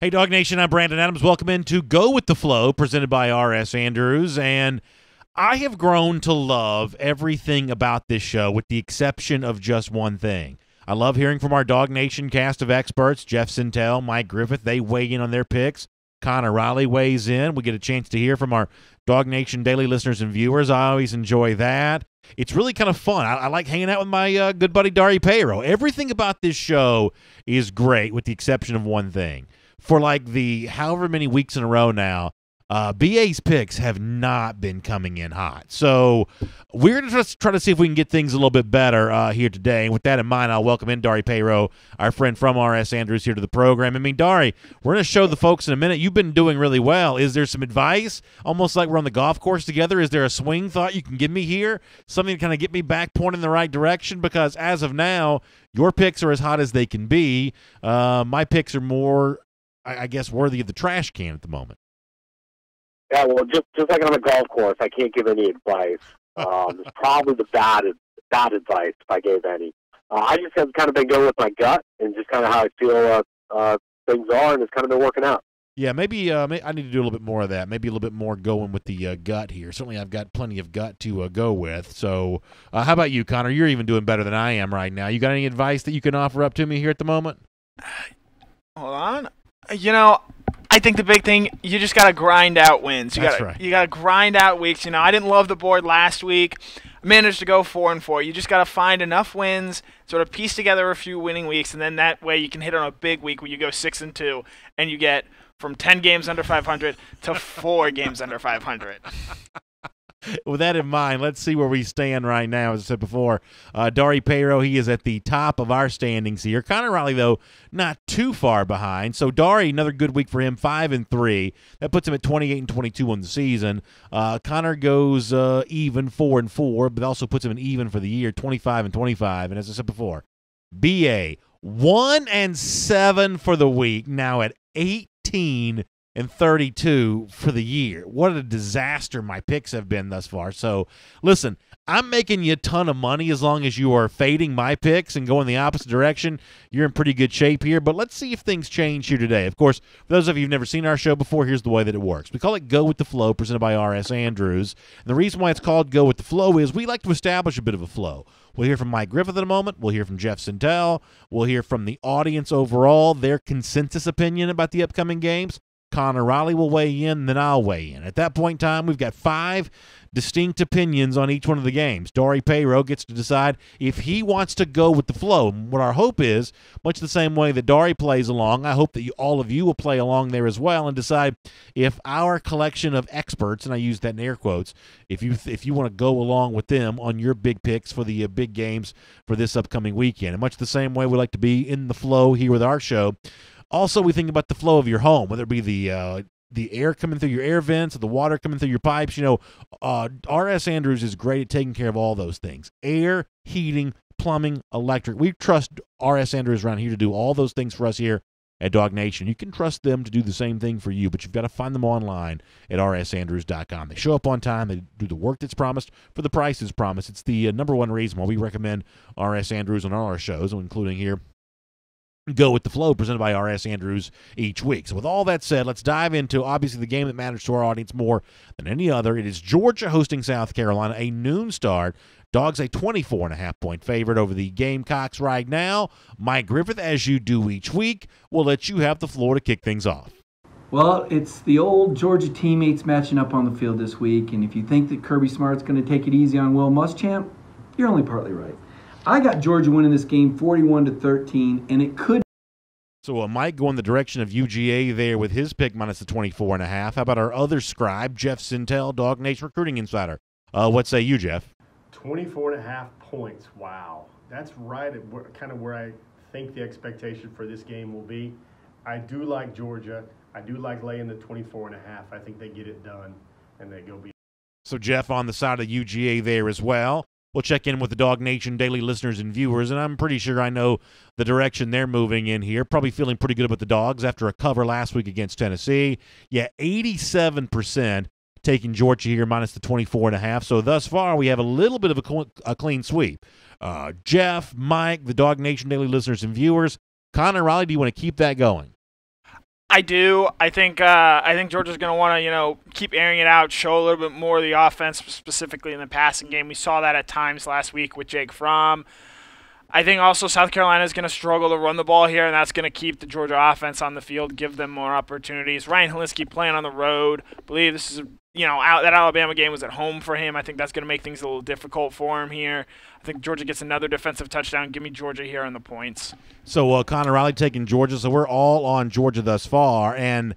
Hey, Dog Nation, I'm Brandon Adams. Welcome into Go With The Flow, presented by R.S. Andrews. And I have grown to love everything about this show with the exception of just one thing. I love hearing from our DawgNation cast of experts, Jeff Sintel, Mike Griffith. They weigh in on their picks. Connor Riley weighs in. We get a chance to hear from our DawgNation daily listeners and viewers. I always enjoy that. It's really kind of fun. I like hanging out with my good buddy Dari Peiro. Everything about this show is great with the exception of one thing. For like the however many weeks in a row now, BA's picks have not been coming in hot. So we're going to try to see if we can get things a little bit better here today. And with that in mind, I'll welcome in Dari Peiro, our friend from R.S. Andrews, here to the program. I mean, Dari, we're going to show the folks in a minute. You've been doing really well. Is there some advice, almost like we're on the golf course together? Is there a swing thought you can give me here? Something to kind of get me back pointing in the right direction? Because as of now, your picks are as hot as they can be. My picks are more, I guess, worthy of the trash can at the moment. Yeah, well, just like on a golf course, I can't give any advice. It's probably the bad advice if I gave any. I just have kind of been going with my gut and just kind of how I feel things are, and it's kind of been working out. Yeah, maybe I need to do a little bit more of that. Maybe a little bit more going with the gut here. Certainly I've got plenty of gut to go with. So how about you, Connor? You're even doing better than I am right now. You got any advice that you can offer up to me here at the moment? Hold on. You know, I think the big thing, you just got to grind out wins. You got to grind out weeks. You know, I didn't love the board last week. I managed to go 4-4. You just got to find enough wins, sort of piece together a few winning weeks, and then that way you can hit on a big week where you go 6-2 and you get from 10 games under 500 to 4 games under 500. With that in mind, let's see where we stand right now. As I said before, Dari Peiro, he is at the top of our standings here. Connor Riley, though, not too far behind. So Dari, another good week for him, 5-3. That puts him at 28-22 on the season. Connor goes even 4-4, but also puts him in even for the year, 25-25. And as I said before, BA 1-7 for the week, now at 18-32 for the year. What a disaster my picks have been thus far. So, listen, I'm making you a ton of money as long as you are fading my picks and going the opposite direction. You're in pretty good shape here, but let's see if things change here today. Of course, for those of you who've never seen our show before, here's the way that it works. We call it Go With The Flow, presented by R.S. Andrews. And the reason why it's called Go With The Flow is we like to establish a bit of a flow. We'll hear from Mike Griffith in a moment. We'll hear from Jeff Sintel. We'll hear from the audience overall, their consensus opinion about the upcoming games. Connor Riley will weigh in, then I'll weigh in. At that point in time, we've got 5 distinct opinions on each one of the games. Dari Peiro gets to decide if he wants to go with the flow. And what our hope is, much the same way that Dari plays along, I hope that all of you will play along there as well and decide if our collection of experts, and I use that in air quotes, if you want to go along with them on your big picks for the big games for this upcoming weekend. And much the same way we like to be in the flow here with our show. Also, we think about the flow of your home, whether it be the air coming through your air vents or the water coming through your pipes. You know, R.S. Andrews is great at taking care of all those things. Air, heating, plumbing, electric. We trust R.S. Andrews around here to do all those things for us here at DawgNation. You can trust them to do the same thing for you, but you've got to find them online at rsandrews.com. They show up on time. They do the work that's promised for the price that's promised. It's the number one reason why we recommend R.S. Andrews on all our shows, including here Go With The Flow, presented by R.S. Andrews each week. So with all that said, let's dive into, obviously, the game that matters to our audience more than any other. It is Georgia hosting South Carolina, a noon start. Dogs a 24.5-point favorite over the Gamecocks right now. Mike Griffith, as you do each week, will let you have the floor to kick things off. Well, it's the old Georgia teammates matching up on the field this week, and if you think that Kirby Smart's going to take it easy on Will Muschamp, you're only partly right. I got Georgia winning this game 41-13, and it could. So Mike going the direction of UGA there with his pick minus the 24.5. How about our other scribe, Jeff Sintel, DawgNation recruiting insider? What say you, Jeff? 24.5 points. Wow. That's right at kind of where I think the expectation for this game will be. I do like Georgia. I do like laying the 24.5. I think they get it done, and they go be. So Jeff on the side of UGA there as well. We'll check in with the DawgNation daily listeners and viewers, and I'm pretty sure I know the direction they're moving in here. Probably feeling pretty good about the Dogs after a cover last week against Tennessee. Yeah, 87% taking Georgia here minus the 24.5. So thus far, we have a little bit of a clean sweep. Jeff, Mike, the DawgNation daily listeners and viewers, Connor Riley, do you want to keep that going? I do. I think Georgia's going to want to, keep airing it out, show a little bit more of the offense, specifically in the passing game. We saw that at times last week with Jake Fromm. I think also South Carolina is going to struggle to run the ball here, and that's going to keep the Georgia offense on the field, give them more opportunities. Ryan Hilinski playing on the road. I believe this is, that Alabama game was at home for him. I think that's going to make things a little difficult for him here. I think Georgia gets another defensive touchdown. Give me Georgia here on the points. So Connor Riley taking Georgia. So we're all on Georgia thus far, and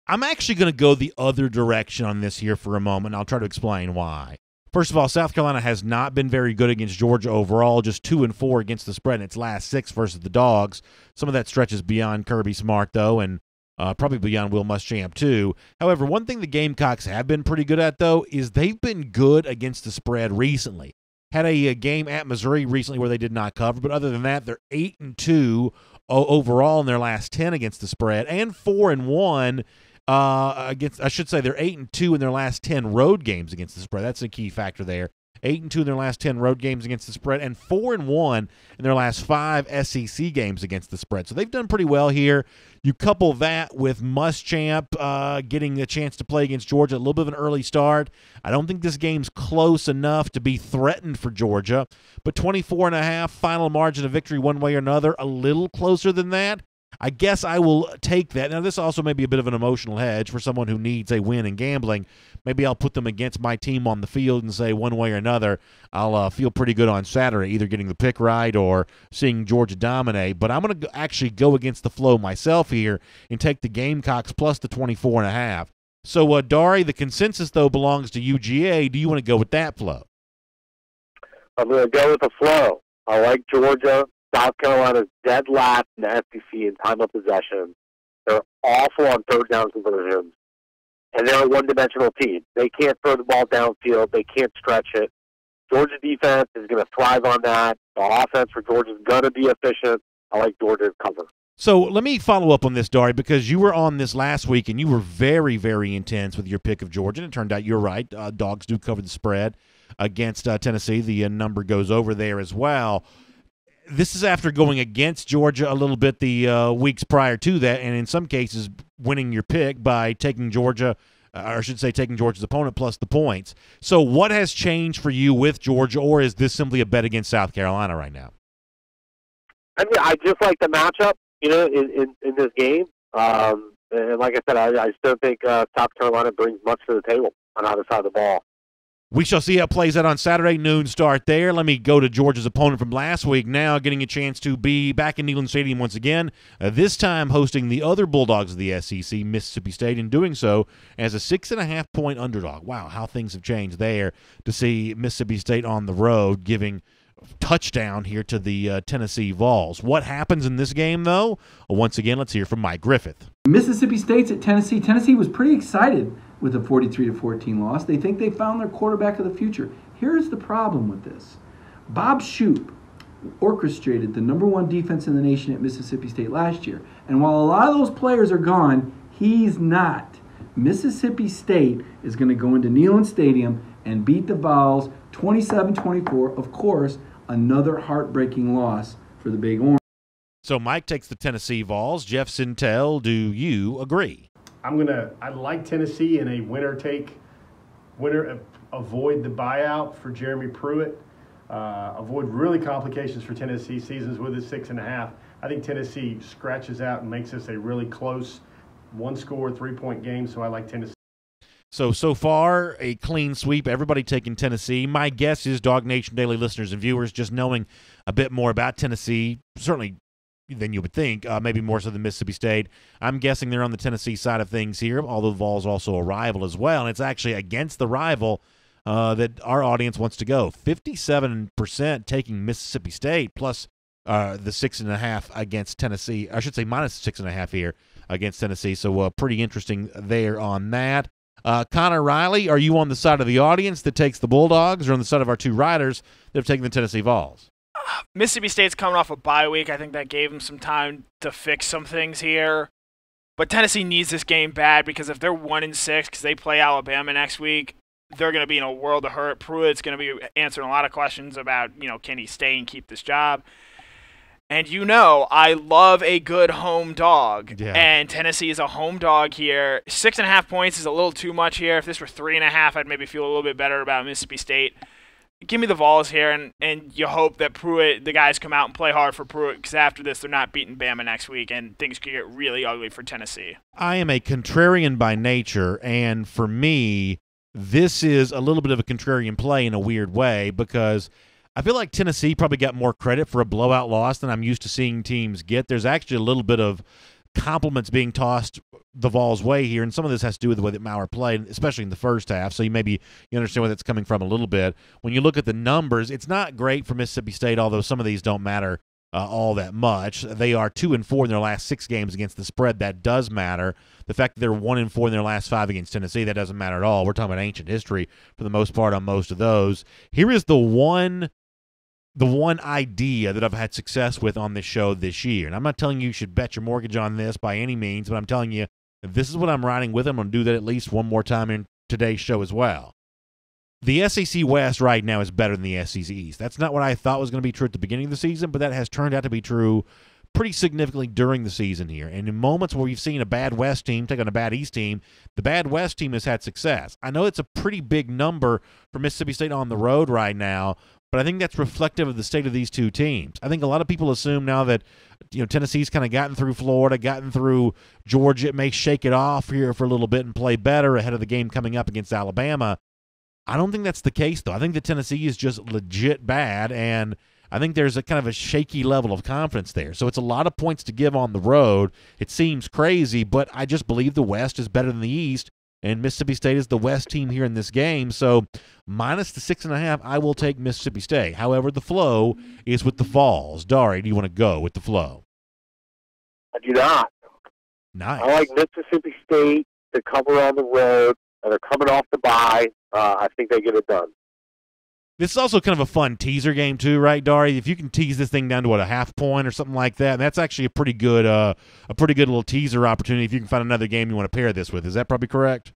I'm actually going to go the other direction on this here for a moment. I'll try to explain why. First of all, South Carolina has not been very good against Georgia overall, just 2-4 against the spread in its last 6 versus the Dogs. Some of that stretches beyond Kirby Smart, though, and probably beyond Will Muschamp, too. However, one thing the Gamecocks have been pretty good at, though, is they've been good against the spread recently. Had a game at Missouri recently where they did not cover, but other than that, they're 8-2 overall in their last 10 against the spread, and 4-1 against, I should say they're 8-2 in their last 10 road games against the spread. That's a key factor there. 8-2 in their last 10 road games against the spread, and 4-1 in their last 5 SEC games against the spread. So they've done pretty well here. You couple that with Muschamp getting a chance to play against Georgia, a little bit of an early start. I don't think this game's close enough to be threatened for Georgia, but 24.5 final margin of victory one way or another, a little closer than that. I guess I will take that. Now, this also may be a bit of an emotional hedge for someone who needs a win in gambling. Maybe I'll put them against my team on the field and say one way or another, I'll feel pretty good on Saturday, either getting the pick right or seeing Georgia dominate. But I'm going to actually go against the flow myself here and take the Gamecocks plus the 24.5. So, Dari, the consensus, though, belongs to UGA. Do you want to go with that flow? I'm going to go with the flow. I like Georgia. South Carolina's dead last in the SEC in time of possession. They're awful on third down conversions. And they're a one-dimensional team. They can't throw the ball downfield. They can't stretch it. Georgia defense is going to thrive on that. The offense for Georgia is going to be efficient. I like Georgia's cover. So let me follow up on this, Dari, because you were on this last week, and you were very, very intense with your pick of Georgia. And it turned out you're right. Dogs do cover the spread against Tennessee. The number goes over there as well. This is after going against Georgia a little bit the weeks prior to that, and in some cases winning your pick by taking Georgia, or I should say taking Georgia's opponent plus the points. So what has changed for you with Georgia, or is this simply a bet against South Carolina right now? I mean, I just like the matchup, in this game. And like I said, I still think South Carolina brings much to the table on either side of the ball. We shall see how it plays out on Saturday, noon start there. Let me go to Georgia's opponent from last week now, getting a chance to be back in Neyland Stadium once again, this time hosting the other Bulldogs of the SEC, Mississippi State, and doing so as a 6.5-point underdog. Wow, how things have changed there to see Mississippi State on the road giving touchdown here to the Tennessee Vols. What happens in this game, though? Once again, let's hear from Mike Griffith. Mississippi State's at Tennessee. Tennessee was pretty excited with a 43-14 loss. They think they found their quarterback of the future. Here's the problem with this. Bob Shoop orchestrated the #1 defense in the nation at Mississippi State last year. And while a lot of those players are gone, he's not. Mississippi State is going to go into Neyland Stadium and beat the Vols 27-24. Of course, another heartbreaking loss for the Big Orange. So Mike takes the Tennessee Vols. Jeff Sintel, do you agree? I like Tennessee in a avoid the buyout for Jeremy Pruitt. Avoid really complications for Tennessee seasons with his 6.5. I think Tennessee scratches out and makes this a really close one-score, 3-point game, so I like Tennessee. So far, a clean sweep. Everybody taking Tennessee. My guess is DawgNation Daily listeners and viewers, just knowing a bit more about Tennessee, certainly than you would think, maybe more so than Mississippi State. I'm guessing they're on the Tennessee side of things here, although the Vols also a rival as well. And it's actually against the rival that our audience wants to go. 57% taking Mississippi State plus the 6.5 against Tennessee. I should say minus 6.5 here against Tennessee. So pretty interesting there on that. Connor Riley, are you on the side of the audience that takes the Bulldogs or on the side of our two riders that have taken the Tennessee Vols? Mississippi State's coming off a bye week. I think that gave them some time to fix some things here. But Tennessee needs this game bad because if they're 1-6 because they play Alabama next week, they're going to be in a world of hurt. Pruitt's going to be answering a lot of questions about, can he stay and keep this job. And I love a good home dog. Yeah. And Tennessee is a home dog here. 6.5 points is a little too much here. If this were 3.5, I'd maybe feel a little bit better about Mississippi State. Give me the Vols here, and you hope that Pruitt, the guys come out and play hard for Pruitt, because after this, they're not beating Bama next week, and things could get really ugly for Tennessee. I am a contrarian by nature, and for me, this is a little bit of a contrarian play in a weird way, because I feel like Tennessee probably got more credit for a blowout loss than I'm used to seeing teams get. There's actually a little bit of compliments being tossed the Vols' way here, and some of this has to do with the way that Maurer played, especially in the first half, so you understand where that's coming from a little bit. When you look at the numbers, it's not great for Mississippi State, although some of these don't matter all that much. They are 2-4 in their last 6 games against the spread. That does matter. The fact that they're 1-4 in their last 5 against Tennessee, that doesn't matter at all. We're talking about ancient history for the most part on most of those. Here is the one idea that I've had success with on this show this year. And I'm not telling you should bet your mortgage on this by any means, but I'm telling you this is what I'm riding with. I'm going to do that at least one more time in today's show as well. The SEC West right now is better than the SEC East. That's not what I thought was going to be true at the beginning of the season, but that has turned out to be true pretty significantly during the season here. And in moments where you've seen a bad West team take on a bad East team, the bad West team has had success. I know it's a pretty big number for Mississippi State on the road right now, but I think that's reflective of the state of these two teams. I think a lot of people assume now that Tennessee's kind of gotten through Florida, gotten through Georgia, it may shake it off here for a little bit and play better ahead of the game coming up against Alabama. I don't think that's the case, though. I think that Tennessee is just legit bad, and I think there's a kind of a shaky level of confidence there. So it's a lot of points to give on the road. It seems crazy, but I just believe the West is better than the East, and Mississippi State is the West team here in this game. So minus the 6.5, I will take Mississippi State. However, the flow is with the Vols. Dari, do you want to go with the flow? I do not. Nice. I like Mississippi State to cover on the road, and they're coming off the bye. I think they get it done. This is also kind of a fun teaser game too, right, Dari? If you can tease this thing down to a half point or something like that, and that's actually a pretty good little teaser opportunity if you can find another game you want to pair this with. Is that probably correct?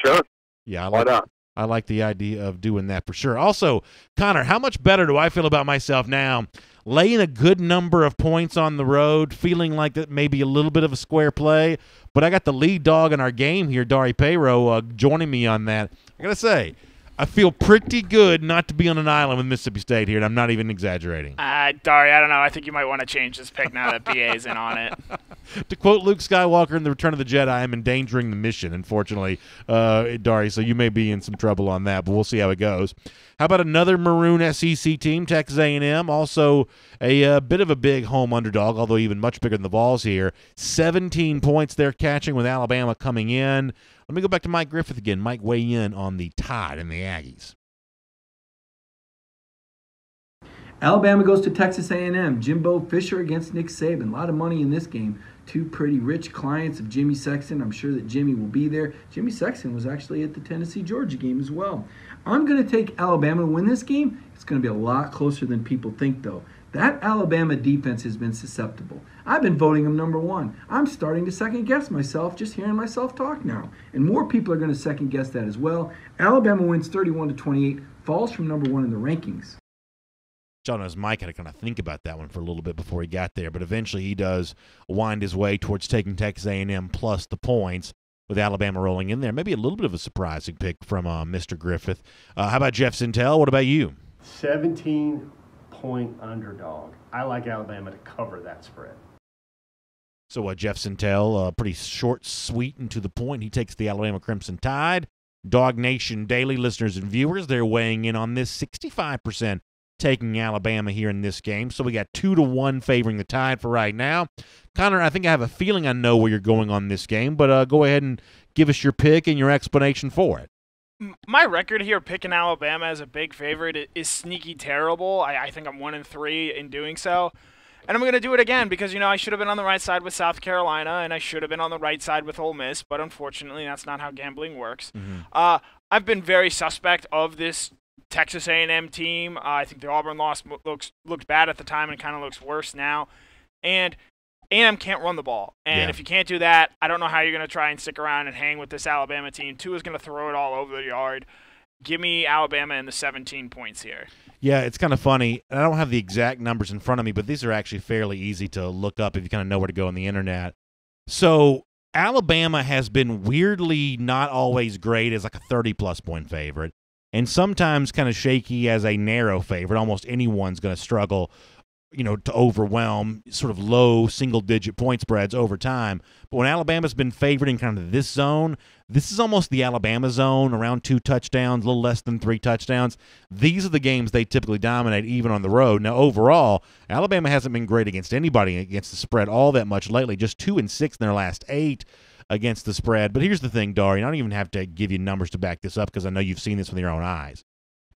Sure. Yeah, why not? I like the idea of doing that for sure. Also, Connor, how much better do I feel about myself now? Laying a good number of points on the road, feeling like that may be a little bit of a square play, but I got the lead dog in our game here, Dari Payro, joining me on that. I got to say, I feel pretty good not to be on an island with Mississippi State here, and I'm not even exaggerating. Dari, I don't know. I think you might want to change this pick now that BA's in on it. To quote Luke Skywalker in The Return of the Jedi, I'm endangering the mission, unfortunately, Dari, so you may be in some trouble on that, but we'll see how it goes. How about another Maroon SEC team, Texas A&M, also a bit of a big home underdog, although even much bigger than the Vols here. 17 points they're catching with Alabama coming in. Let me go back to Mike Griffith again. Mike, weigh in on the Tide and the Aggies. Alabama goes to Texas A&M. Jimbo Fisher against Nick Saban. A lot of money in this game. Two pretty rich clients of Jimmy Sexton. I'm sure that Jimmy will be there. Jimmy Sexton was actually at the Tennessee-Georgia game as well. I'm going to take Alabama to win this game. It's going to be a lot closer than people think, though. That Alabama defense has been susceptible. I've been voting them number one. I'm starting to second-guess myself just hearing myself talk now. And more people are going to second-guess that as well. Alabama wins 31-28, falls from number one in the rankings. John knows Mike had to kind of think about that one for a little bit before he got there, but eventually he does wind his way towards taking Texas A&M plus the points with Alabama rolling in there. Maybe a little bit of a surprising pick from Mr. Griffith. How about Jeff Sintel? What about you? 17-point underdog. I like Alabama to cover that spread. So Jeff Sintel, pretty short, sweet, and to the point. He takes the Alabama Crimson Tide. DawgNation Daily listeners and viewers, they're weighing in on this 65% taking Alabama here in this game. So we got 2-1 favoring the Tide for right now. Connor, I think I have a feeling I know where you're going on this game, but go ahead and give us your pick and your explanation for it. My record here picking Alabama as a big favorite is sneaky terrible. I think I'm 1-3 in doing so. And I'm going to do it again because, I should have been on the right side with South Carolina and I should have been on the right side with Ole Miss, but unfortunately that's not how gambling works. Mm-hmm. I've been very suspect of this Texas A&M team. I think the Auburn loss looked bad at the time and kind of looks worse now. And A&M can't run the ball. And if you can't do that, I don't know how you're going to try and stick around and hang with this Alabama team. Tua's going to throw it all over the yard. Give me Alabama and the 17 points here. Yeah, it's kind of funny. I don't have the exact numbers in front of me, but these are actually fairly easy to look up if you kind of know where to go on the internet. So Alabama has been weirdly not always great as like a 30-plus point favorite, and sometimes kind of shaky as a narrow favorite. Almost anyone's going to struggle, to overwhelm sort of low single-digit point spreads over time. But when Alabama's been favored in kind of this zone, this is almost the Alabama zone, around 2 touchdowns, a little less than 3 touchdowns. These are the games they typically dominate, even on the road. Now, overall, Alabama hasn't been great against anybody against the spread all that much lately, just 2-6 in their last 8 against the spread. But here's the thing, Dari, I don't even have to give you numbers to back this up because I know you've seen this with your own eyes.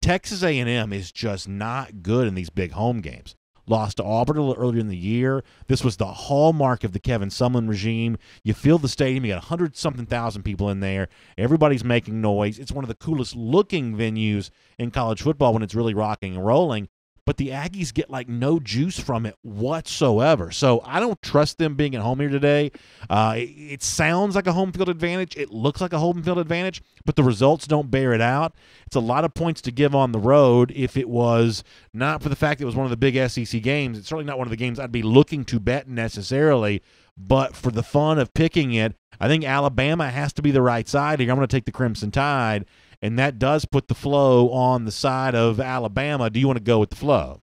Texas A&M is just not good in these big home games. Lost to Auburn a little earlier in the year. This was the hallmark of the Kevin Sumlin regime. You fill the stadium. You got 100-something thousand people in there. Everybody's making noise. It's one of the coolest-looking venues in college football when it's really rocking and rolling. But the Aggies get like no juice from it whatsoever. So I don't trust them being at home here today. It sounds like a home field advantage. It looks like a home field advantage, but the results don't bear it out. It's a lot of points to give on the road. If it was not for the fact that it was one of the big SEC games, it's certainly not one of the games I'd be looking to bet necessarily. But for the fun of picking it, I think Alabama has to be the right side here. I'm going to take the Crimson Tide. And that does put the flow on the side of Alabama. Do you want to go with the flow?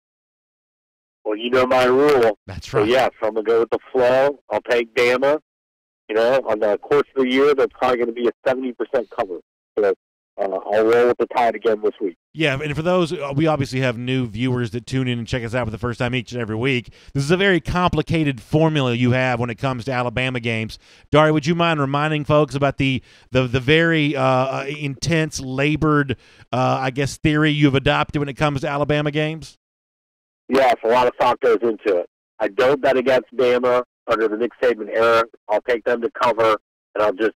Well, you know my rule. That's right. So, yes, I'm going to go with the flow. I'll take Bama. On the course of the year, that's probably going to be a 70% cover. So I'll roll with the Tide again this week. Yeah, and for those, we obviously have new viewers that tune in and check us out for the first time each and every week. This is a very complicated formula you have when it comes to Alabama games. Dari, would you mind reminding folks about the very intense, labored, theory you've adopted when it comes to Alabama games? Yes, a lot of thought goes into it. I don't bet against Bama under the Nick Saban era. I'll take them to cover, and I'll just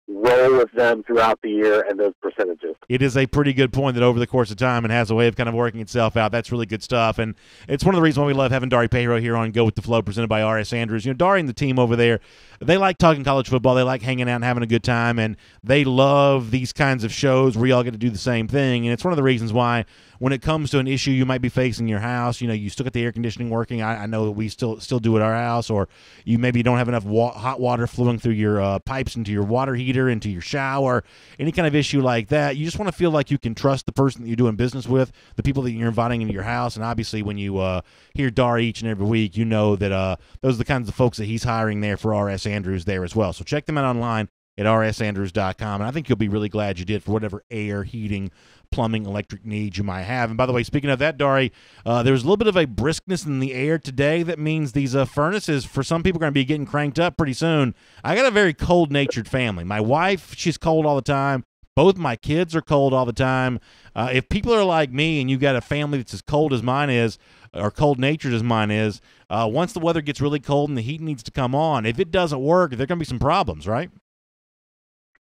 roll with them throughout the year and those percentages. It is a pretty good point that over the course of time it has a way of kind of working itself out. That's really good stuff, and it's one of the reasons why we love having Dari Payro here on Go With The Flow, presented by R.S. Andrews. Dari and the team over there, they like talking college football. They like hanging out and having a good time, and they love these kinds of shows where you all get to do the same thing, and it's one of the reasons why when it comes to an issue you might be facing in your house, you still get the air conditioning working. I know that we still do at our house, or you maybe don't have enough hot water flowing through your pipes into your water heater, into your shower, any kind of issue like that. You just want to feel like you can trust the person that you're doing business with, the people that you're inviting into your house, and obviously when you hear Dari each and every week, you know that those are the kinds of folks that he's hiring there for R.S. Andrews there as well. So check them out online at rsandrews.com, and I think you'll be really glad you did for whatever air, heating, plumbing, electric needs you might have. And by the way, speaking of that, Dari, there's a little bit of a briskness in the air today. That means these furnaces, for some people, are going to be getting cranked up pretty soon. I got a very cold-natured family. My wife, she's cold all the time. Both my kids are cold all the time. If people are like me and you got a family that's as cold as mine is, or cold-natured as mine is, once the weather gets really cold and the heat needs to come on, if it doesn't work, there are going to be some problems, right?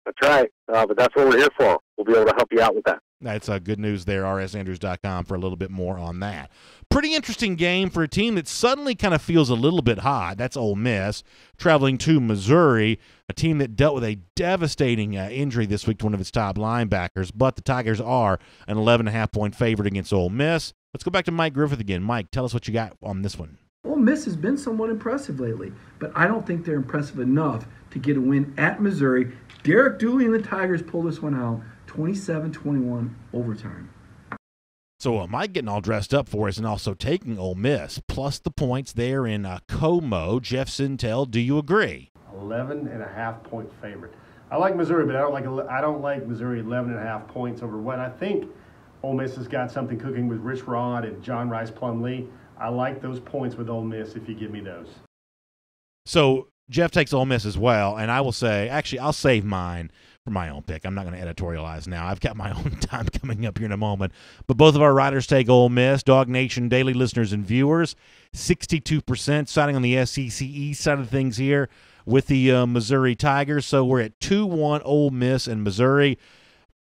That's right. But that's what we're here for. We'll be able to help you out with that. That's good news there, rsandrews.com, for a little bit more on that. Pretty interesting game for a team that suddenly kind of feels a little bit hot. That's Ole Miss, traveling to Missouri, a team that dealt with a devastating injury this week to one of its top linebackers, but the Tigers are an 11.5-point favorite against Ole Miss. Let's go back to Mike Griffith again. Mike, tell us what you got on this one. Ole Miss has been somewhat impressive lately, but I don't think they're impressive enough to get a win at Missouri. Derek Dooley and the Tigers pull this one out, 27-21 overtime. So Mike getting all dressed up for us and also taking Ole Miss, plus the points there in Como. Jeff Sintel, do you agree? 11.5-point favorite. I like Missouri, but I don't like Missouri 11.5 points over what I think Ole Miss has got something cooking with Rich Rod and John Rice Plumlee. I like those points with Ole Miss if you give me those. So Jeff takes Ole Miss as well, and I will say, actually, I'll save mine for my own pick. I'm not going to editorialize now. I've got my own time coming up here in a moment. But both of our writers take Ole Miss. DawgNation daily listeners and viewers, 62% siding on the SEC East side of things here with the Missouri Tigers. So we're at 2-1 Ole Miss and Missouri.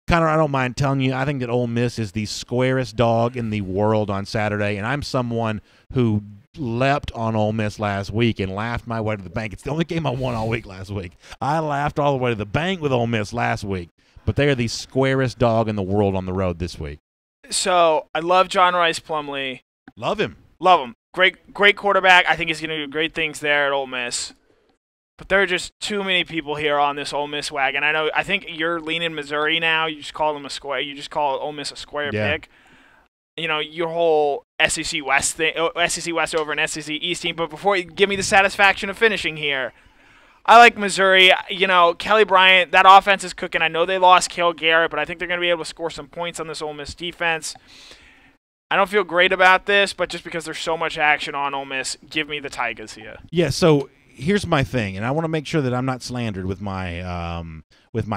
Connor, I don't mind telling you, I think that Ole Miss is the squarest dog in the world on Saturday, and I'm someone who leapt on Ole Miss last week and laughed my way to the bank. It's the only game I won all week last week. I laughed all the way to the bank with Ole Miss last week. But they are the squarest dog in the world on the road this week. So I love John Rice Plumlee. Love him. Love him. Great quarterback. I think he's going to do great things there at Ole Miss. But there are just too many people here on this Ole Miss wagon. I think you're leaning Missouri now. You just call them a square. You just call Ole Miss a square pick. You know, your whole SEC West thing, SEC West over an SEC East team. But before you give me the satisfaction of finishing here, I like Missouri. You know, Kelly Bryant, that offense is cooking. I know they lost Cale Garrett, but I think they're going to be able to score some points on this Ole Miss defense. I don't feel great about this, but just because there's so much action on Ole Miss, give me the Tigers here. Yeah, so here's my thing, and I want to make sure that I'm not slandered with my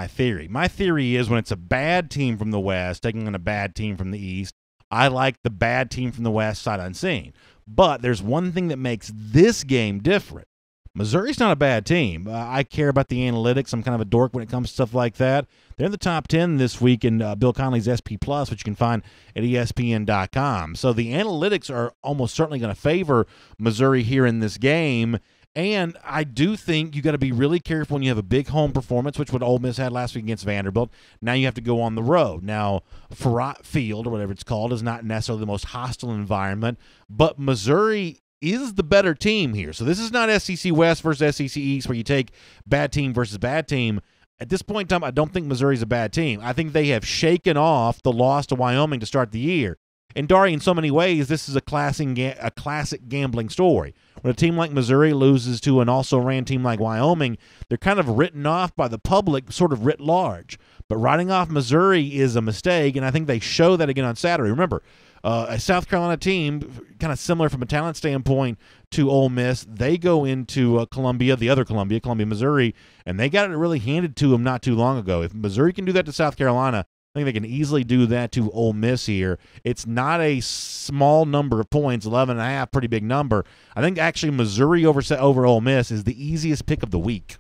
theory. My theory is when it's a bad team from the West taking on a bad team from the East, I like the bad team from the West sight unseen. But there's one thing that makes this game different. Missouri's not a bad team. I care about the analytics. I'm kind of a dork when it comes to stuff like that. They're in the top 10 this week in Bill Connelly's SP+, which you can find at ESPN.com. So the analytics are almost certainly going to favor Missouri here in this game. And I do think you got to be really careful when you have a big home performance, which what Ole Miss had last week against Vanderbilt. Now you have to go on the road. Now, Farrat Field, or whatever it's called, is not necessarily the most hostile environment, but Missouri is the better team here. So this is not SEC West versus SEC East where you take bad team versus bad team. At this point in time, I don't think Missouri's a bad team. I think they have shaken off the loss to Wyoming to start the year. And, Dari, in so many ways, this is a classic gambling story. When a team like Missouri loses to an also-ran team like Wyoming, they're kind of written off by the public, sort of writ large. But writing off Missouri is a mistake, and I think they show that again on Saturday. Remember, a South Carolina team, kind of similar from a talent standpoint to Ole Miss, they go into Columbia, Missouri, and they got it really handed to them not too long ago. If Missouri can do that to South Carolina, I think they can easily do that to Ole Miss here. It's not a small number of points, 11.5, pretty big number. I think actually Missouri over Ole Miss is the easiest pick of the week.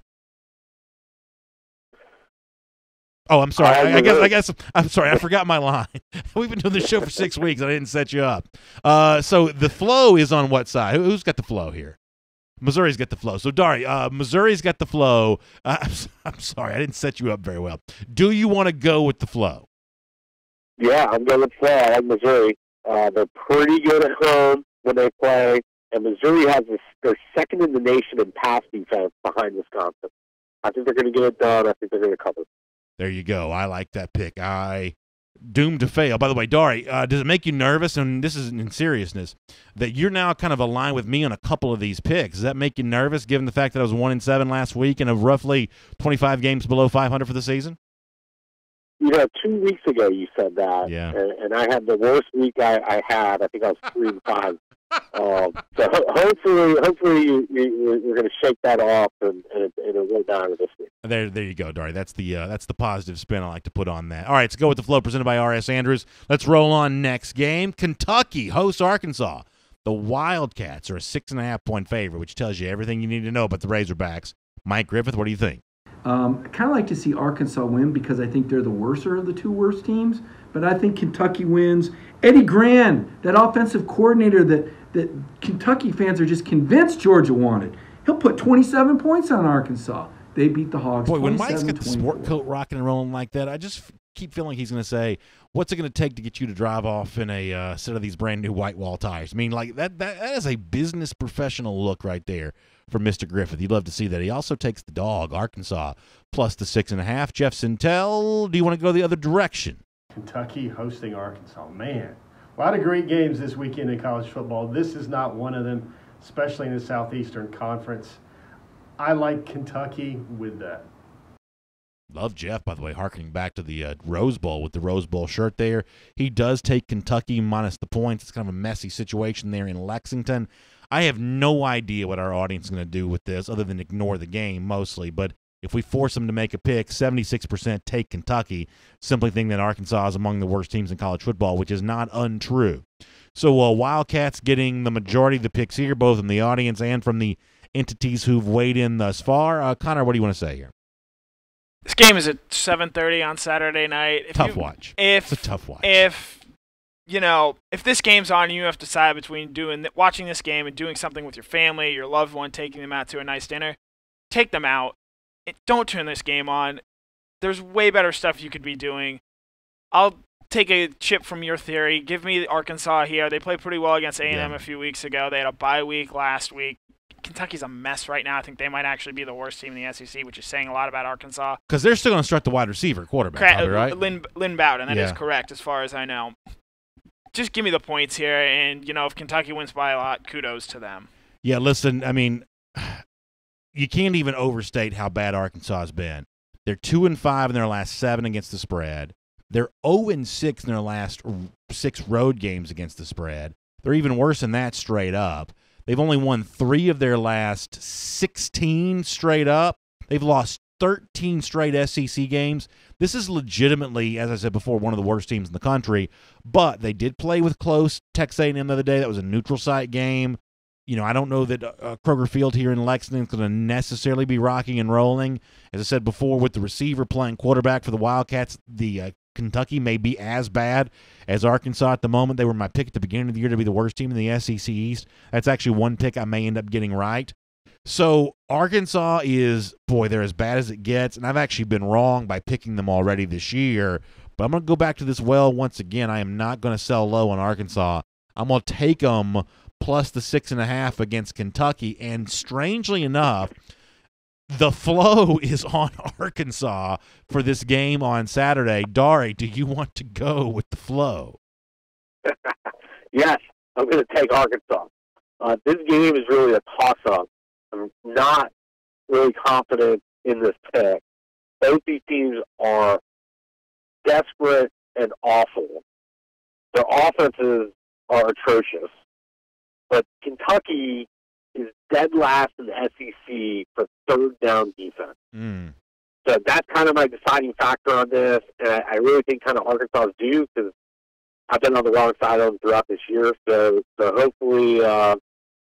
Oh, I'm sorry. I guess I'm sorry. I forgot my line. We've been doing this show for 6 weeks. I didn't set you up. So the flow is on what side? Who's got the flow here? Missouri's got the flow. So, Dari, Missouri's got the flow. I'm sorry. I didn't set you up very well. Do you want to go with the flow? Yeah, I'm going with flow. I like Missouri. They're pretty good at home when they play, and Missouri has they're second in the nation in pass defense behind Wisconsin. I think they're going to get it done. I think they're going to cover. There you go. I like that pick. Doomed to fail. By the way, Dari, does it make you nervous, and this is in seriousness, that you're now kind of aligned with me on a couple of these picks? Does that make you nervous, given the fact that I was 1-7 last week and of roughly 25 games below 500 for the season? You know, 2 weeks ago you said that, yeah. And I had the worst week I had. I think I was 3-5. So hopefully we're going to shake that off and it'll go down this week. There you go, Dari. That's the positive spin I like to put on that. All right, let's go with the flow presented by R.S. Andrews. Let's roll on next game. Kentucky hosts Arkansas. The Wildcats are a 6.5-point favorite, which tells you everything you need to know about the Razorbacks. Mike Griffith, what do you think? I kind of like to see Arkansas win because I think they're the worser of the two worst teams. But I think Kentucky wins. Eddie Gran, that offensive coordinator that Kentucky fans are just convinced Georgia wanted. He'll put 27 points on Arkansas. They beat the Hogs. Boy, when Mike's got the sport coat rocking and rolling like that, I just keep feeling like he's going to say, what's it going to take to get you to drive off in a set of these brand new white wall tires? I mean, like that is a business professional look right there for Mr. Griffith. You'd love to see that. He also takes the dog, Arkansas, plus the 6.5. Jeff Sintel, do you want to go the other direction? Kentucky hosting Arkansas. Man, a lot of great games this weekend in college football. This is not one of them, especially in the Southeastern Conference. I like Kentucky with that. Love Jeff, by the way, harkening back to the Rose Bowl with the Rose Bowl shirt there. He does take Kentucky minus the points. It's kind of a messy situation there in Lexington. I have no idea what our audience is going to do with this other than ignore the game mostly, but if we force them to make a pick, 76% take Kentucky, simply think that Arkansas is among the worst teams in college football, which is not untrue. So Wildcats getting the majority of the picks here, both in the audience and from the entities who've weighed in thus far. Connor, what do you want to say here? This game is at 7:30 on Saturday night. It's a tough watch. If this game's on and you have to decide between watching this game and doing something with your family, your loved one, taking them out to a nice dinner, take them out. Don't turn this game on. there's way better stuff you could be doing. I'll take a chip from your theory. Give me Arkansas here. They played pretty well against A&M a few weeks ago. They had a bye week last week. Kentucky's a mess right now. I think they might actually be the worst team in the SEC, which is saying a lot about Arkansas. Because they're still going to start the wide receiver quarterback, probably, right? Lynn Bowden. That is correct as far as I know. Just give me the points here, and, if Kentucky wins by a lot, kudos to them. Yeah, listen, I mean, you can't even overstate how bad Arkansas has been. They're 2-5 in their last 7 against the spread. They're 0-6 in their last 6 road games against the spread. They're even worse than that straight up. They've only won 3 of their last 16 straight up. They've lost 13 straight SEC games. This is legitimately, as I said before, one of the worst teams in the country. But they did play with close Texas A&M the other day. That was a neutral site game. I don't know that Kroger Field here in Lexington is going to necessarily be rocking and rolling. As I said before, with the receiver playing quarterback for the Wildcats, the Kentucky may be as bad as Arkansas at the moment. They were my pick at the beginning of the year to be the worst team in the SEC East. That's actually one pick I may end up getting right. So Arkansas is, they're as bad as it gets, and I've actually been wrong by picking them already this year. But I'm going to go back to this well once again. I am not going to sell low on Arkansas. I'm going to take them plus the 6.5 against Kentucky, and strangely enough, the flow is on Arkansas for this game on Saturday. Dari, do you want to go with the flow? Yes, I'm going to take Arkansas. This game is really a toss-up. I'm not really confident in this pick. Both these teams are desperate and awful. Their offenses are atrocious. But Kentucky is dead last in the SEC for third down defense. So that's kind of my deciding factor on this. And I really think kind of Arkansas is due because I've been on the wrong side of them throughout this year. So hopefully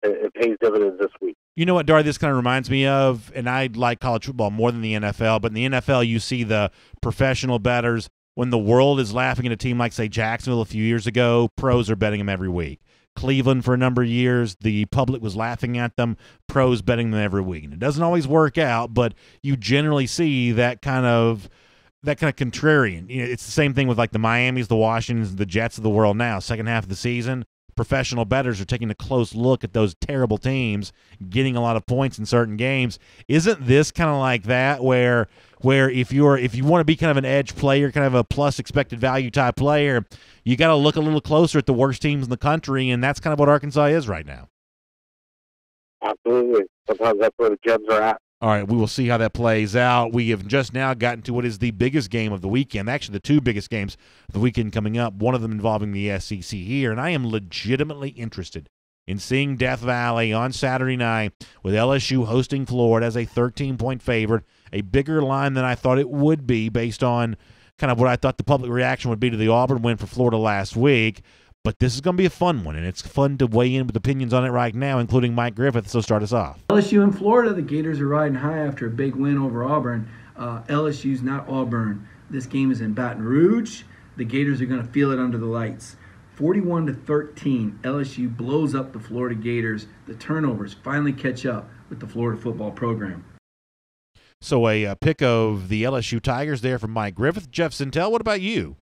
it pays dividends this week. You know what, Dari, this kind of reminds me of, and I like college football more than the NFL, but in the NFL you see the professional bettors. When the world is laughing at a team like, say, Jacksonville a few years ago, pros are betting them every week. Cleveland for a number of years, the public was laughing at them, pros betting them every week. And it doesn't always work out, but you generally see that kind of contrarian. It's the same thing with like the Miamis, the Washingtons, the Jets of the world now. Second half of the season, professional bettors are taking a close look at those terrible teams, getting a lot of points in certain games. Isn't this kind of like that where if you want to be kind of an edge player, kind of a plus expected value type player, you got to look a little closer at the worst teams in the country, and that's kind of what Arkansas is right now. Absolutely. Sometimes that's where the gems are at. All right, we will see how that plays out. We have just now gotten to what is the biggest game of the weekend, actually the 2 biggest games of the weekend coming up, one of them involving the SEC here, and I am legitimately interested in seeing Death Valley on Saturday night with LSU hosting Florida as a 13-point favorite, a bigger line than I thought it would be based on kind of what I thought the public reaction would be to the Auburn win for Florida last week. But this is going to be a fun one, and it's fun to weigh in with opinions on it right now, including Mike Griffith, so start us off. LSU in Florida, the Gators are riding high after a big win over Auburn. LSU's not Auburn. This game is in Baton Rouge. The Gators are going to feel it under the lights. 41-13, LSU blows up the Florida Gators. The turnovers finally catch up with the Florida football program. So a pick of the LSU Tigers there from Mike Griffith. Jeff Sintel, what about you?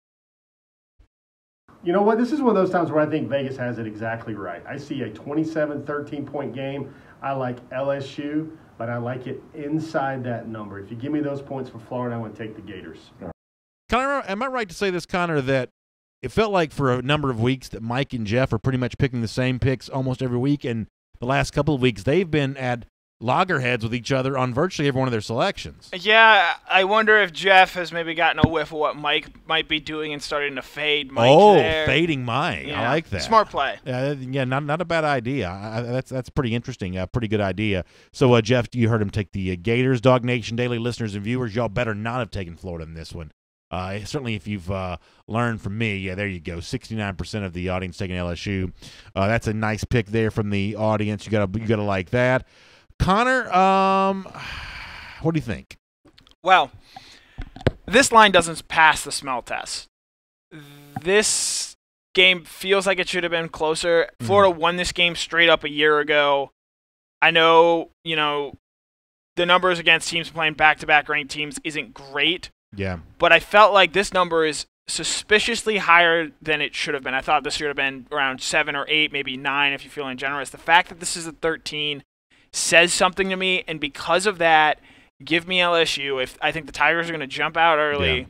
You know what? This is one of those times where I think Vegas has it exactly right. I see a 27-13-point game. I like LSU, but I like it inside that number. If you give me those points for Florida, I want to take the Gators. Connor, am I right to say this, Connor, that it felt like for a number of weeks that Mike and Jeff are pretty much picking the same picks almost every week, and the last couple of weeks they've been at loggerheads with each other on virtually every one of their selections. Yeah, I wonder if Jeff has maybe gotten a whiff of what Mike might be doing and starting to fade Mike. Fading Mike. Yeah. I like that. Smart play. Yeah, not a bad idea. That's pretty interesting. Pretty good idea. So, Jeff, you heard him take the Gators. DawgNation Daily listeners and viewers, y'all better not have taken Florida in this one. Certainly if you've learned from me, yeah, there you go. 69% of the audience taking LSU. That's a nice pick there from the audience. You gotta like that. Connor, what do you think? Well, this line doesn't pass the smell test. This game feels like it should have been closer. Florida won this game straight up a year ago. I know, the numbers against teams playing back-to-back ranked teams isn't great, Yeah. But I felt like this number is suspiciously higher than it should have been. I thought this should have been around 7 or 8, maybe 9 if you're feeling generous. The fact that this is a 13 says something to me, and because of that, give me LSU. If I think the Tigers are going to jump out early. Yeah.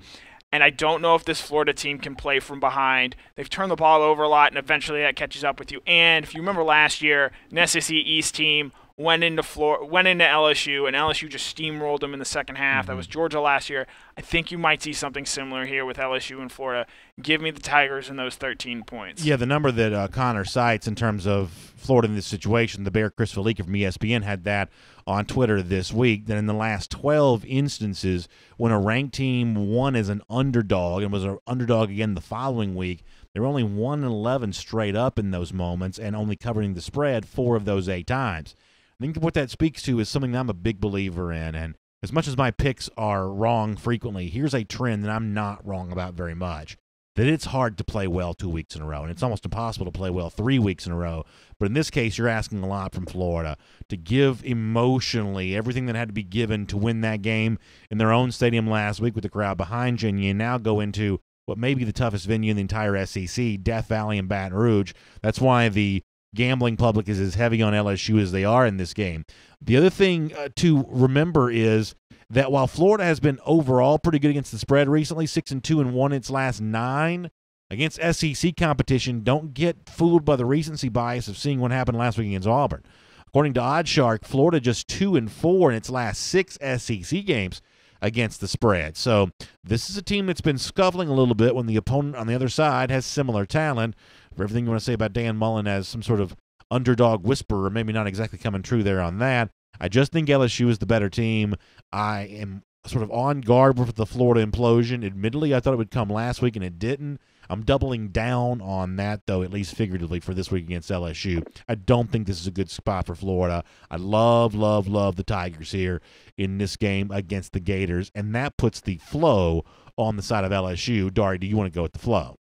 And I don't know if this Florida team can play from behind. They've turned the ball over a lot, and eventually that catches up with you. And if you remember last year, an SEC East team went into LSU, and LSU just steamrolled them in the second half. That was Georgia last year. I think you might see something similar here with LSU and Florida. Give me the Tigers and those 13 points. Yeah, the number that Connor cites in terms of Florida in this situation, the Bear Chris Felica from ESPN had that on Twitter this week, that in the last 12 instances when a ranked team won as an underdog and was an underdog again the following week, they were only 1-11 straight up in those moments and only covering the spread 4 of those 8 times. I think what that speaks to is something that I'm a big believer in, and as much as my picks are wrong frequently, here's a trend that I'm not wrong about very much, that it's hard to play well 2 weeks in a row, and it's almost impossible to play well 3 weeks in a row. But in this case, you're asking a lot from Florida to give emotionally everything that had to be given to win that game in their own stadium last week with the crowd behind you, and you now go into what may be the toughest venue in the entire SEC, Death Valley and Baton Rouge. That's why the gambling public is as heavy on LSU as they are in this game. The other thing to remember is that while Florida has been overall pretty good against the spread recently, 6-2 and won its last 9 against SEC competition, don't get fooled by the recency bias of seeing what happened last week against Auburn. According to OddsShark, Florida just 2-4 in its last 6 SEC games against the spread. So this is a team that's been scuffling a little bit when the opponent on the other side has similar talent. For everything you want to say about Dan Mullen as some sort of underdog whisperer, maybe not exactly coming true there on that. I just think LSU is the better team. I am sort of on guard with the Florida implosion. Admittedly, I thought it would come last week, and it didn't. I'm doubling down on that, though, at least figuratively, for this week against LSU. I don't think this is a good spot for Florida. I love the Tigers here in this game against the Gators, and that puts the flow on the side of LSU. Dari, do you want to go with the flow?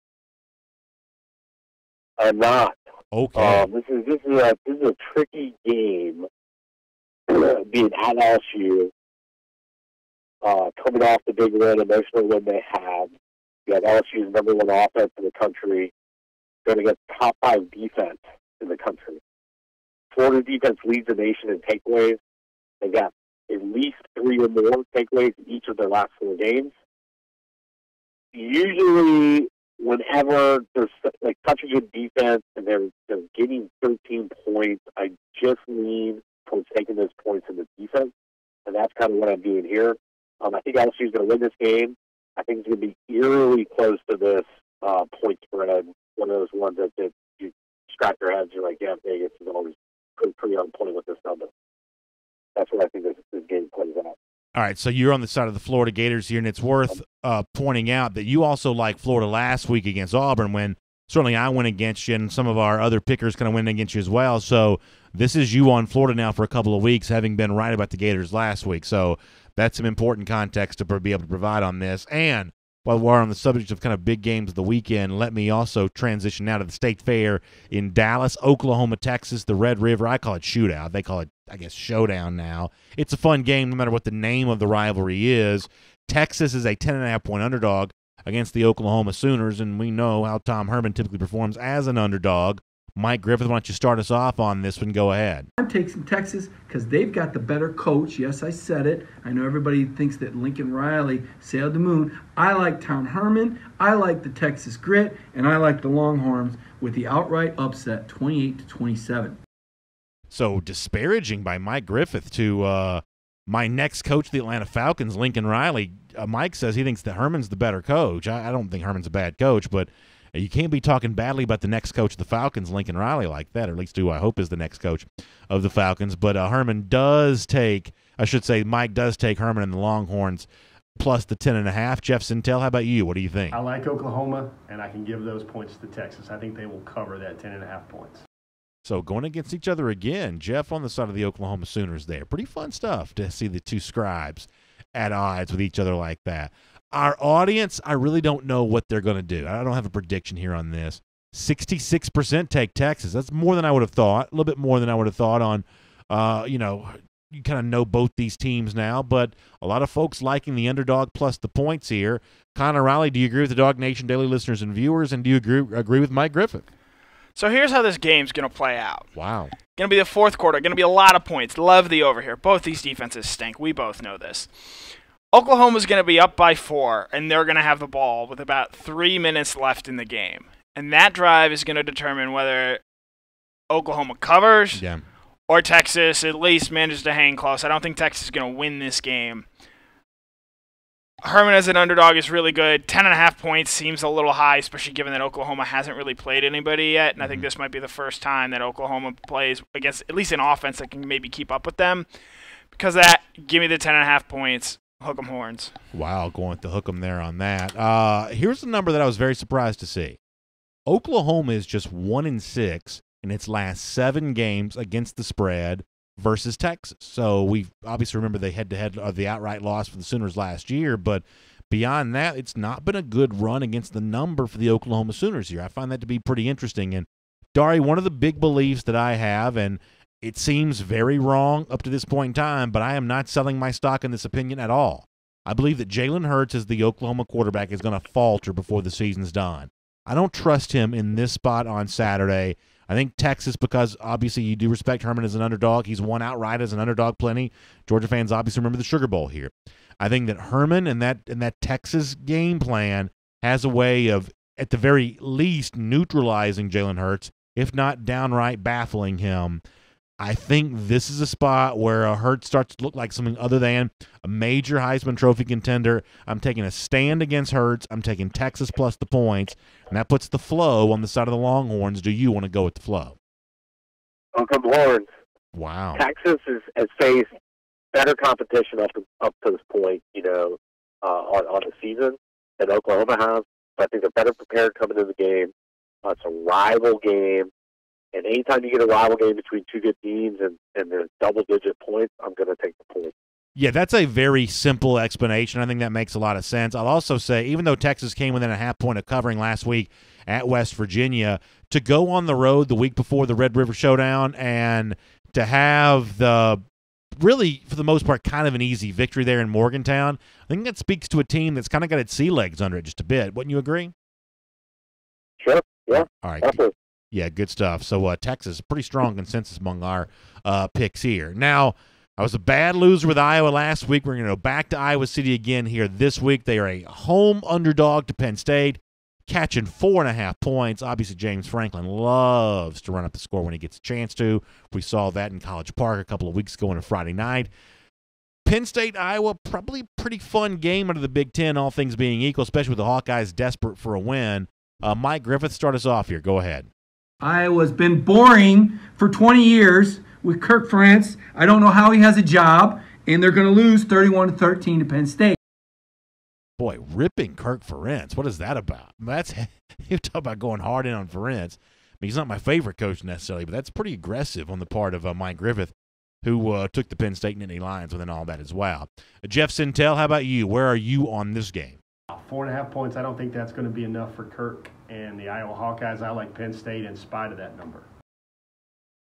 I'm not. Okay. This is a tricky game. Being at LSU, coming off the big win, emotional win they had. You have LSU's number 1 offense in the country, going against top 5 defense in the country. Florida defense leads the nation in takeaways. They got at least 3 or more takeaways in each of their last 4 games. Usually, whenever there's like such a good defense and they're getting 13 points, I just lean towards taking those points in the defense, and that's kind of what I'm doing here. I think LSU is going to win this game. I think it's going to be eerily close to this point spread. One of those ones that you scratch your heads. You're like, yeah, Vegas is always pretty on point with this number. That's what I think this game plays out. All right, so you're on the side of the Florida Gators here, and it's worth pointing out that you also like Florida last week against Auburn when certainly I went against you, and some of our other pickers kind of went against you as well. So this is you on Florida now for a couple of weeks, having been right about the Gators last week. So that's some important context to be able to provide on this. And while we're on the subject of kind of big games of the weekend, let me also transition now to the State Fair in Dallas, Oklahoma, Texas, the Red River. I call it shootout. They call it, I guess, showdown now. It's a fun game no matter what the name of the rivalry is. Texas is a 10.5-point underdog against the Oklahoma Sooners, and we know how Tom Herman typically performs as an underdog. Mike Griffith, why don't you start us off on this one? Go ahead. I'm taking Texas because they've got the better coach. Yes, I said it. I know everybody thinks that Lincoln Riley sailed the moon. I like Tom Herman. I like the Texas grit, and I like the Longhorns with the outright upset, 28-27. So disparaging by Mike Griffith to my next coach, the Atlanta Falcons, Lincoln Riley. Mike says he thinks that Herman's the better coach. I don't think Herman's a bad coach, but you can't be talking badly about the next coach of the Falcons, Lincoln Riley, like that, or at least who I hope is the next coach of the Falcons. But Herman does take, I should say Mike does take Herman and the Longhorns plus the 10.5. Jeff Sintel, how about you? What do you think? I like Oklahoma, and I can give those points to Texas. I think they will cover that 10.5 points. So going against each other again, Jeff on the side of the Oklahoma Sooners there. Pretty fun stuff to see the two scribes at odds with each other like that. Our audience, I really don't know what they're going to do. I don't have a prediction here on this. 66% take Texas. That's more than I would have thought. A little bit more than I would have thought on, you kind of know both these teams now, but a lot of folks liking the underdog plus the points here. Connor Riley, do you agree with the DawgNation Daily listeners and viewers, and do you agree with Mike Griffith? So here's how this game's going to play out. Wow. Going to be the fourth quarter. Going to be a lot of points. Love the over here. Both these defenses stink. We both know this. Oklahoma's going to be up by 4, and they're going to have the ball with about 3 minutes left in the game. And that drive is going to determine whether Oklahoma covers or Texas at least manages to hang close. I don't think Texas is going to win this game. Herman as an underdog is really good. 10.5 points seems a little high, especially given that Oklahoma hasn't really played anybody yet. And I think this might be the first time that Oklahoma plays against at least an offense that can maybe keep up with them. Because of that, give me the 10.5 points. Hook 'em horns. Wow, going to hook 'em there on that. Here's the number that I was very surprised to see. Oklahoma is just 1-6 in its last 7 games against the spread versus Texas. So we obviously remember the head-to-head of the outright loss for the Sooners last year, but beyond that, it's not been a good run against the number for the Oklahoma Sooners here. I find that to be pretty interesting. And, Dari, one of the big beliefs that I have, and it seems very wrong up to this point in time, but I am not selling my stock in this opinion at all. I believe that Jalen Hurts as the Oklahoma quarterback is going to falter before the season's done. I don't trust him in this spot on Saturday. I think Texas, because obviously you do respect Herman as an underdog. He's won outright as an underdog plenty. Georgia fans obviously remember the Sugar Bowl here. I think that Herman and that Texas game plan has a way of, at the very least, neutralizing Jalen Hurts, if not downright baffling him. I think this is a spot where a Hurts starts to look like something other than a major Heisman Trophy contender. I'm taking a stand against Hurts. I'm taking Texas plus the points, and that puts the flow on the side of the Longhorns. Do you want to go with the flow? Uncle Horns. Wow. Texas has faced better competition up to this point, on the season than Oklahoma has. So I think they're better prepared coming into the game. It's a rival game. And anytime you get a rival game between two good teams and there's double-digit points, I'm going to take the point. Yeah, that's a very simple explanation. I think that makes a lot of sense. I'll also say, even though Texas came within a half point of covering last week at West Virginia, to go on the road the week before the Red River Showdown and to have the really, for the most part, kind of an easy victory there in Morgantown, I think that speaks to a team that's kind of got its sea legs under it just a bit. Wouldn't you agree? Sure, yeah. All right. Definitely. Yeah, good stuff. So Texas, pretty strong consensus among our picks here. Now, I was a bad loser with Iowa last week. We're going to go back to Iowa City again here this week. They are a home underdog to Penn State, catching 4.5 points. Obviously, James Franklin loves to run up the score when he gets a chance to. We saw that in College Park a couple of weeks ago on a Friday night. Penn State, Iowa, probably a pretty fun game under the Big Ten, all things being equal, especially with the Hawkeyes desperate for a win. Mike Griffith, start us off here. Go ahead. Iowa's been boring for 20 years with Kirk Ferentz. I don't know how he has a job, and they're going to lose 31-13 to Penn State. Boy, ripping Kirk Ferentz. What is that about? You talk about going hard in on Ferentz. I mean, he's not my favorite coach necessarily, but that's pretty aggressive on the part of Mike Griffith, who took the Penn State Nittany Lions within all that as well. Jeff Sintel, how about you? Where are you on this game? 4.5 points. I don't think that's going to be enough for Kirk and the Iowa Hawkeyes. I like Penn State in spite of that number.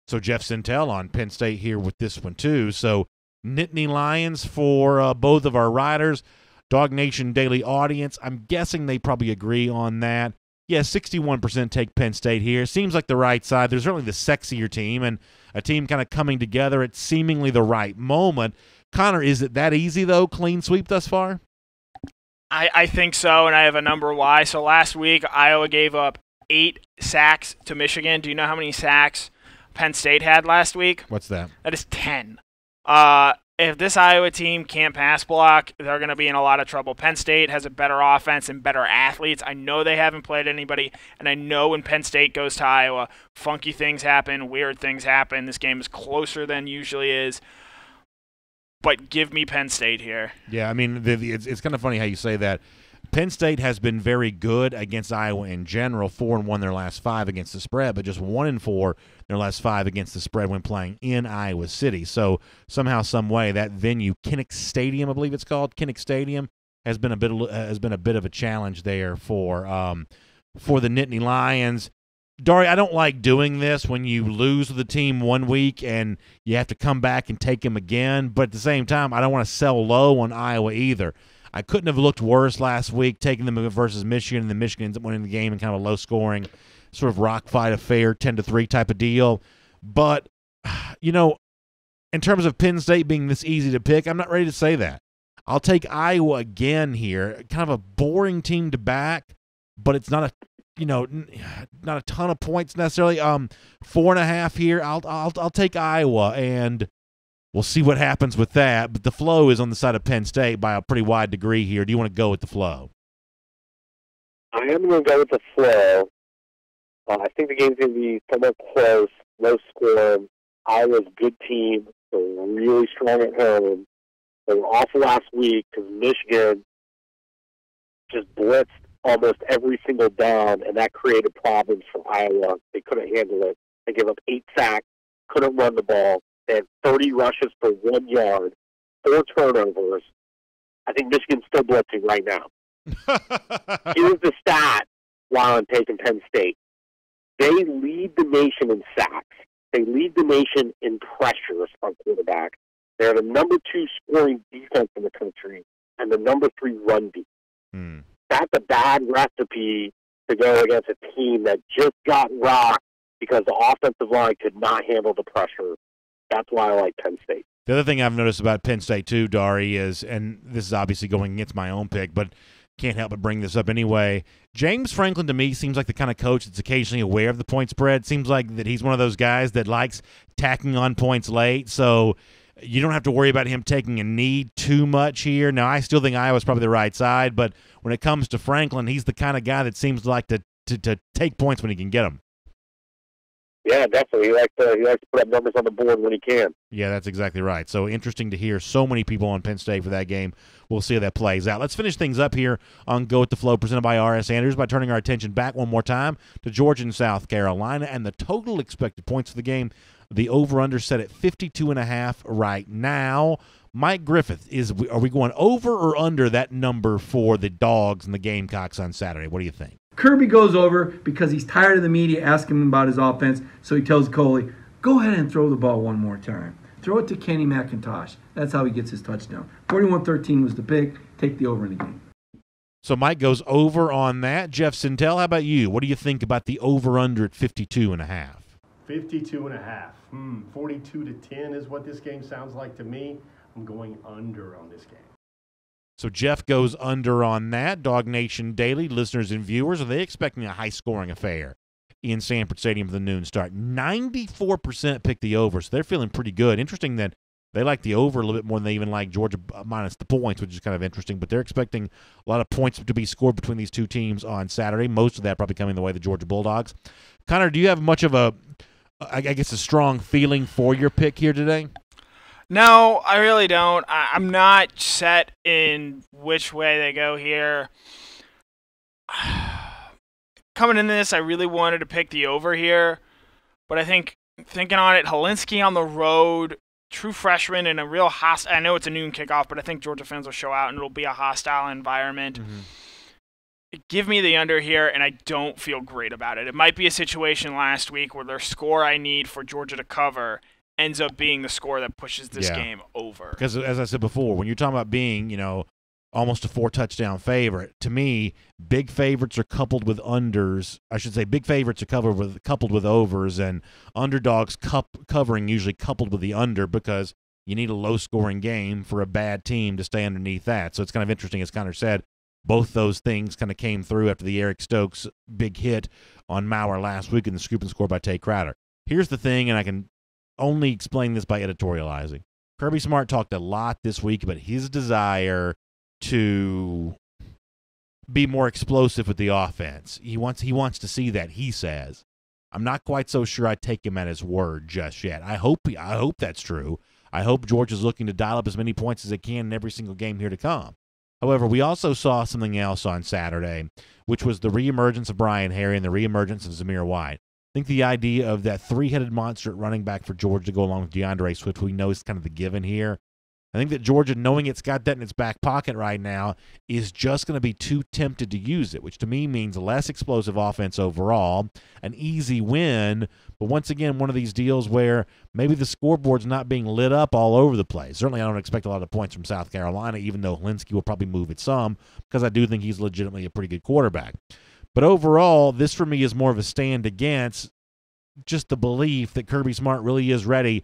So Jeff Sintel on Penn State here with this one too. So Nittany Lions for both of our riders. DawgNation Daily audience, I'm guessing they probably agree on that. Yeah, 61% take Penn State here. Seems like the right side. There's certainly the sexier team and a team kind of coming together at seemingly the right moment. Connor, is it that easy, though, clean sweep thus far? I think so, and I have a number why. So last week, Iowa gave up 8 sacks to Michigan. Do you know how many sacks Penn State had last week? What's that? That is 10. If this Iowa team can't pass block, they're going to be in a lot of trouble. Penn State has a better offense and better athletes. I know they haven't played anybody, and I know when Penn State goes to Iowa, funky things happen, weird things happen. This game is closer than usually is. But give me Penn State here. Yeah, I mean, it's kind of funny how you say that. Penn State has been very good against Iowa in general, 4-1 their last 5 against the spread, but just 1-4 their last 5 against the spread when playing in Iowa City. So somehow, some way, that venue, Kinnick Stadium, I believe it's called, Kinnick Stadium, has been a bit of a challenge there for the Nittany Lions. Dari, I don't like doing this when you lose the team 1 week and you have to come back and take them again. But at the same time, I don't want to sell low on Iowa either. I couldn't have looked worse last week taking them versus Michigan, and the Michigan ends up winning the game in kind of a low-scoring, sort of rock fight affair, 10-3 type of deal. But, you know, in terms of Penn State being this easy to pick, I'm not ready to say that. I'll take Iowa again here. Kind of a boring team to back, but it's not a not a ton of points necessarily. 4.5 here. I'll take Iowa, and we'll see what happens with that. But the flow is on the side of Penn State by a pretty wide degree here. Do you want to go with the flow? I am going to go with the flow. I think the game's going to be somewhat close, low score. Iowa's a good team. They're really strong at home. They were awful last week because Michigan just blitzed almost every single down, and that created problems for Iowa. They couldn't handle it. They gave up 8 sacks, couldn't run the ball. They had 30 rushes for 1 yard, 4 turnovers. I think Michigan's still blitzing right now. Here's the stat while I'm taking Penn State. They lead the nation in sacks. They lead the nation in pressures on quarterback. They're the number 2 scoring defense in the country and the number 3 run defense. That's a bad recipe to go against a team that just got rocked because the offensive line could not handle the pressure. That's why I like Penn State. The other thing I've noticed about Penn State too, Dari, is, and this is obviously going against my own pick, but can't help but bring this up anyway. James Franklin, to me, seems like the kind of coach that's occasionally aware of the point spread. Seems like that he's one of those guys that likes tacking on points late, so you don't have to worry about him taking a knee too much here. Now, I still think Iowa's probably the right side, but when it comes to Franklin, he's the kind of guy that seems to like to take points when he can get them. Yeah, definitely. He likes to put up numbers on the board when he can. Yeah, that's exactly right. So interesting to hear so many people on Penn State for that game. We'll see how that plays out. Let's finish things up here on Go With The Flow, presented by R.S. Andrews, by turning our attention back one more time to Georgia and South Carolina and the total expected points for the game. The over-under set at 52.5 right now. Mike Griffith, are we going over or under that number for the Dogs and the Gamecocks on Saturday? What do you think? Kirby goes over because he's tired of the media asking him about his offense, so he tells Coley, go ahead and throw the ball one more time. Throw it to Kenny McIntosh. That's how he gets his touchdown. 41-13 was the pick. Take the over in the game. So Mike goes over on that. Jeff Sintel, how about you? What do you think about the over-under at 52.5? 52.5. 42-10 is what this game sounds like to me. I'm going under on this game. So Jeff goes under on that. DawgNation Daily, listeners and viewers, are they expecting a high-scoring affair in Sanford Stadium for the noon start? 94% pick the over, so they're feeling pretty good. Interesting that they like the over a little bit more than they even like Georgia minus the points, which is kind of interesting. But they're expecting a lot of points to be scored between these two teams on Saturday, most of that probably coming the way of the Georgia Bulldogs. Connor, do you have much of a strong feeling for your pick here today? No, I really don't. I'm not set in which way they go here. Coming into this, I really wanted to pick the over here, but I think thinking on it, Helinski on the road, true freshman in a real hostile. I know it's a noon kickoff, but I think Georgia fans will show out and it'll be a hostile environment. Give me the under here, and I don't feel great about it. It might be a situation last week where their score I need for Georgia to cover ends up being the score that pushes this game over. Because, as I said before, when you're talking about being, almost a 4-touchdown favorite, to me, big favorites are coupled with unders. I should say big favorites are coupled with overs, and underdogs covering usually coupled with the under because you need a low-scoring game for a bad team to stay underneath that. So it's kind of interesting, as Connor said, both those things kind of came through after the Eric Stokes big hit on Maurer last week in the scoop and score by Tay Crowder. Here's the thing, and I can only explain this by editorializing. Kirby Smart talked a lot this week about his desire to be more explosive with the offense. He wants to see that, he says. I'm not quite so sure I take him at his word just yet. I hope that's true. I hope Georgia's looking to dial up as many points as they can in every single game here to come. However, we also saw something else on Saturday, which was the reemergence of Brian Harry and the reemergence of Zamir White. I think the idea of that three-headed monster at running back for Georgia to go along with DeAndre Swift, who we know is kind of the given here, I think that Georgia, knowing it's got that in its back pocket right now, is just going to be too tempted to use it, which to me means less explosive offense overall, an easy win, but once again, one of these deals where maybe the scoreboard's not being lit up all over the place. Certainly I don't expect a lot of points from South Carolina, even though Helinski will probably move it some, because I do think he's legitimately a pretty good quarterback. But overall, this for me is more of a stand against just the belief that Kirby Smart really is ready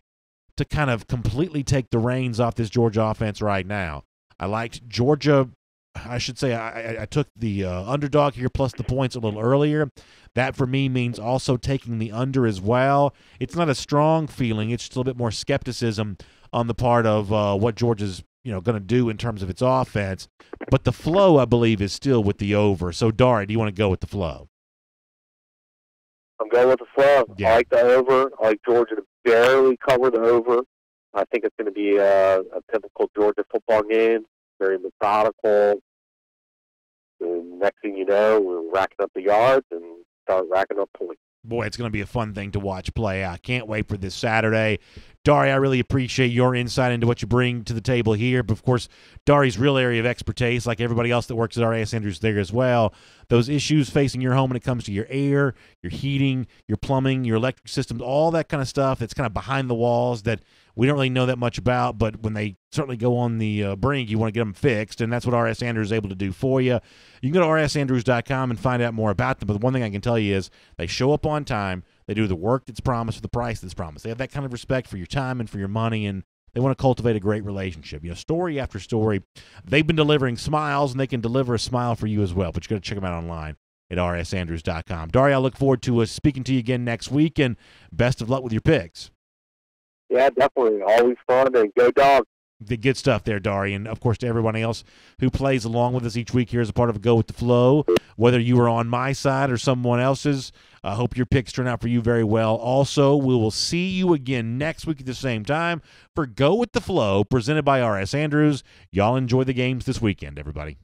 to kind of completely take the reins off this Georgia offense right now. I liked Georgia. I should say I took the underdog here plus the points a little earlier. That for me means also taking the under as well. It's not a strong feeling. It's just a little bit more skepticism on the part of what Georgia's going to do in terms of its offense. But the flow, I believe, is still with the over. So, Dari, do you want to go with the flow? I'm going with the flow. Yeah. I like the over. I like Georgia to barely cover the over. I think it's going to be a typical Georgia football game, very methodical. The next thing you know, we're racking up the yards and start racking up points. Boy, it's going to be a fun thing to watch play out. Can't wait for this Saturday. Dari, I really appreciate your insight into what you bring to the table here. But, of course, Dari's real area of expertise, like everybody else that works at R.S. Andrews there as well, those issues facing your home when it comes to your air, your heating, your plumbing, your electric systems, all that kind of stuff that's kind of behind the walls that we don't really know that much about, but when they certainly go on the brink, you want to get them fixed, and that's what R.S. Andrews is able to do for you. You can go to rsandrews.com and find out more about them, but the one thing I can tell you is they show up on time, they do the work that's promised for the price that's promised. They have that kind of respect for your time and for your money, and they want to cultivate a great relationship. Story after story, they've been delivering smiles, and they can deliver a smile for you as well, but you got to check them out online at rsandrews.com. Dari, I look forward to speaking to you again next week, and best of luck with your picks. Yeah, definitely. Always fun, and go Dogs. The good stuff there, Dari. And, of course, to everyone else who plays along with us each week here as a part of Go With The Flow, whether you are on my side or someone else's, I hope your picks turn out for you very well. Also, we will see you again next week at the same time for Go With The Flow, presented by R.S. Andrews. Y'all enjoy the games this weekend, everybody.